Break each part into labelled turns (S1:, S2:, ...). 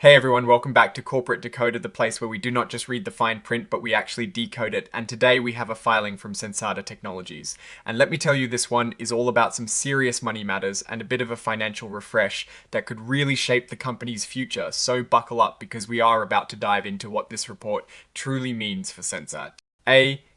S1: Hey everyone, welcome back to Corporate Decoder, the place where we do not just read the fine print, but we actually decode it. And today we have a filing from Sensata Technologies. And let me tell you, this one is all about some serious money matters and a bit of a financial refresh that could really shape the company's future. So buckle up because we are about to dive into what this report truly means for Sensat.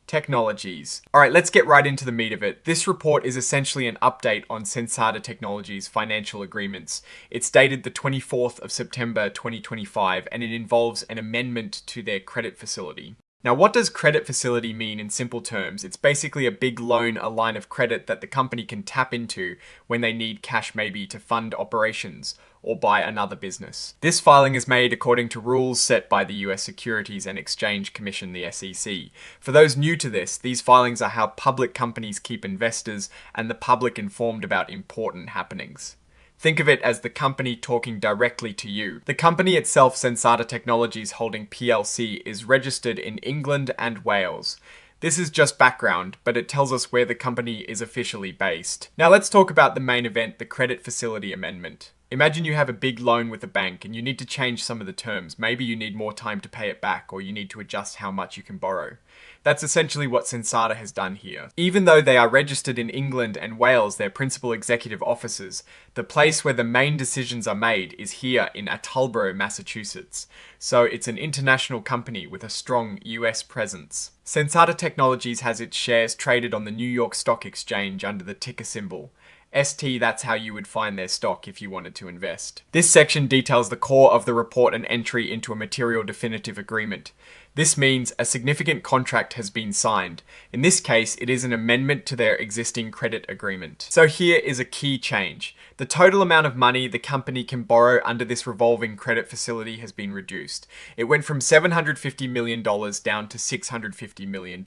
S1: Technologies. Alright, let's get right into the meat of it. This report is essentially an update on Sensata Technologies' financial agreements. It's dated the 24th of September 2025 and it involves an amendment to their credit facility. Now, what does credit facility mean in simple terms? It's basically a big loan, a line of credit that the company can tap into when they need cash, maybe to fund operations or buy another business. This filing is made according to rules set by the US Securities and Exchange Commission, the SEC. For those new to this, these filings are how public companies keep investors and the public informed about important happenings. Think of it as the company talking directly to you. The company itself, Sensata Technologies Holding PLC, is registered in England and Wales. This is just background, but it tells us where the company is officially based. Now let's talk about the main event, the credit facility amendment. Imagine you have a big loan with a bank and you need to change some of the terms. Maybe you need more time to pay it back, or you need to adjust how much you can borrow. That's essentially what Sensata has done here. Even though they are registered in England and Wales, their principal executive offices, the place where the main decisions are made is here in Attleboro, Massachusetts. So it's an international company with a strong US presence. Sensata Technologies has its shares traded on the New York Stock Exchange under the ticker symbol ST. That's how you would find their stock if you wanted to invest. This section details the core of the report and entry into a material definitive agreement. This means a significant contract has been signed. In this case, it is an amendment to their existing credit agreement. So here is a key change. The total amount of money the company can borrow under this revolving credit facility has been reduced. It went from $750 million down to $650 million.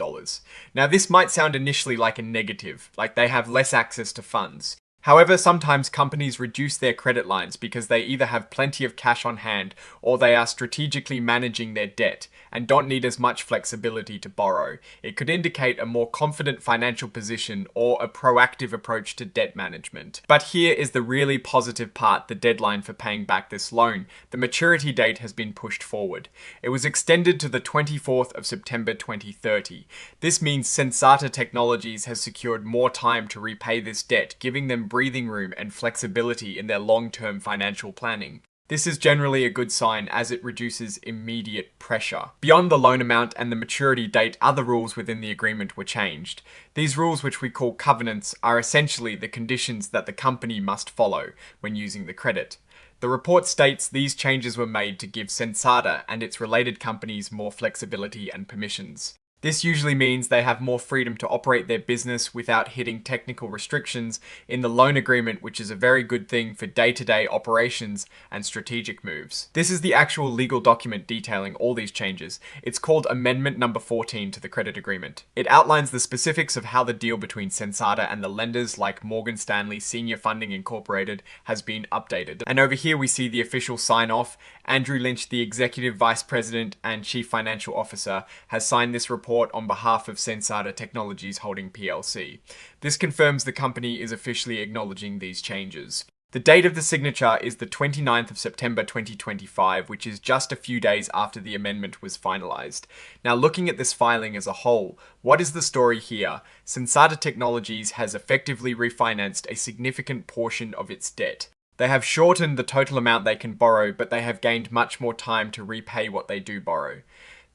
S1: Now this might sound initially like a negative, like they have less access to funds. However, sometimes companies reduce their credit lines because they either have plenty of cash on hand or they are strategically managing their debt and don't need as much flexibility to borrow. It could indicate a more confident financial position or a proactive approach to debt management. But here is the really positive part, the deadline for paying back this loan. The maturity date has been pushed forward. It was extended to the 24th of September 2030. This means Sensata Technologies has secured more time to repay this debt, giving them breathing room and flexibility in their long-term financial planning. This is generally a good sign as it reduces immediate pressure. Beyond the loan amount and the maturity date, other rules within the agreement were changed. These rules, which we call covenants, are essentially the conditions that the company must follow when using the credit. The report states these changes were made to give Sensata and its related companies more flexibility and permissions. This usually means they have more freedom to operate their business without hitting technical restrictions in the loan agreement, which is a very good thing for day-to-day operations and strategic moves. This is the actual legal document detailing all these changes. It's called Amendment Number 14 to the credit agreement. It outlines the specifics of how the deal between Sensata and the lenders like Morgan Stanley Senior Funding Incorporated has been updated. And over here we see the official sign-off. Andrew Lynch, the Executive Vice President and Chief Financial Officer, has signed this report on behalf of Sensata Technologies Holding PLC. This confirms the company is officially acknowledging these changes. The date of the signature is the 29th of September 2025, which is just a few days after the amendment was finalized. Now, looking at this filing as a whole, what is the story here? Sensata Technologies has effectively refinanced a significant portion of its debt. They have shortened the total amount they can borrow, but they have gained much more time to repay what they do borrow.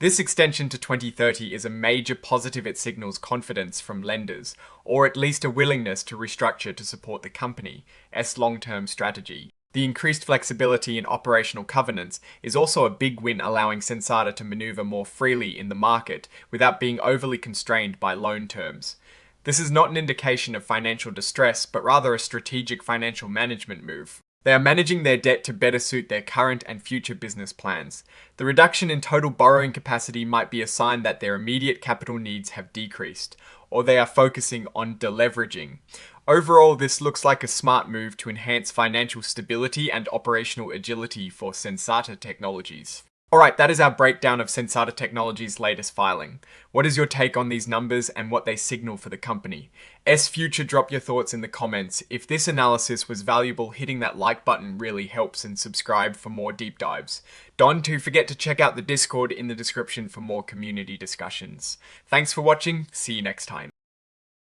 S1: This extension to 2030 is a major positive. It signals confidence from lenders, or at least a willingness to restructure to support the company's long-term strategy. The increased flexibility in operational covenants is also a big win, allowing Sensata to maneuver more freely in the market without being overly constrained by loan terms. This is not an indication of financial distress, but rather a strategic financial management move. They are managing their debt to better suit their current and future business plans. The reduction in total borrowing capacity might be a sign that their immediate capital needs have decreased, or they are focusing on deleveraging. Overall, this looks like a smart move to enhance financial stability and operational agility for Sensata Technologies. Alright, that is our breakdown of Sensata Technologies' latest filing. What is your take on these numbers and what they signal for the company? Future, drop your thoughts in the comments. If this analysis was valuable, hitting that like button really helps, and subscribe for more deep dives. Don't forget to check out the Discord in the description for more community discussions. Thanks for watching, see you next time.